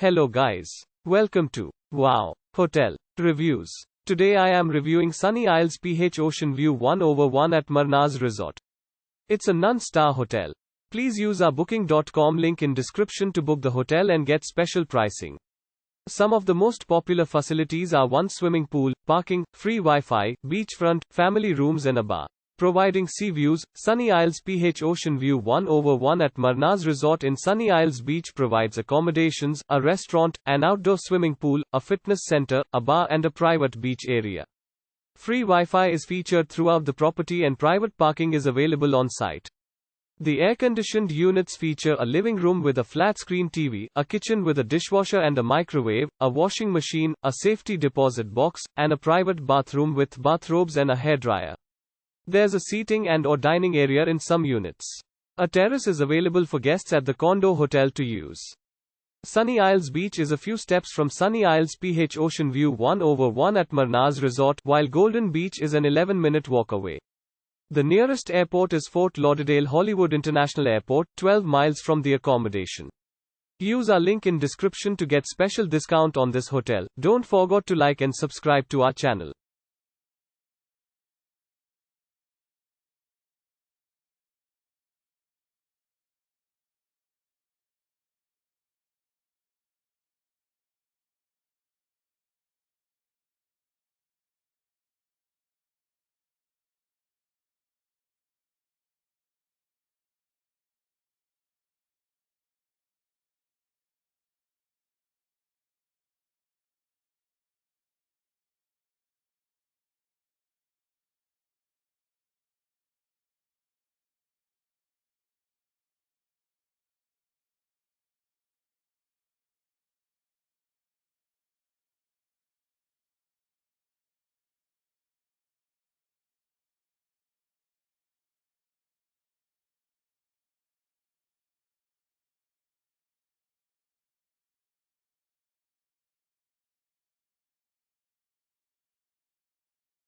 Hello guys. Welcome to Wow Hotel Reviews. Today I am reviewing Sunny Isles PH Ocean View 1/1 at Marenas Resort. It's a non-star hotel. Please use our booking.com link in description to book the hotel and get special pricing. Some of the most popular facilities are one swimming pool, parking, free Wi-Fi, beachfront, family rooms and a bar. Providing sea views, Sunny Isles PH Ocean View 1/1 at Marenas Resort in Sunny Isles Beach provides accommodations, a restaurant, an outdoor swimming pool, a fitness center, a bar and a private beach area. Free Wi-Fi is featured throughout the property and private parking is available on site. The air-conditioned units feature a living room with a flat-screen TV, a kitchen with a dishwasher and a microwave, a washing machine, a safety deposit box, and a private bathroom with bathrobes and a hairdryer. There's a seating and/or dining area in some units. A terrace is available for guests at the condo hotel to use. Sunny Isles Beach is a few steps from Sunny Isles PH Ocean View 1/1 at Marenas Resort, while Golden Beach is an 11-minute walk away. The nearest airport is Fort Lauderdale-Hollywood International Airport, 12 miles from the accommodation. Use our link in description to get special discount on this hotel. Don't forget to like and subscribe to our channel.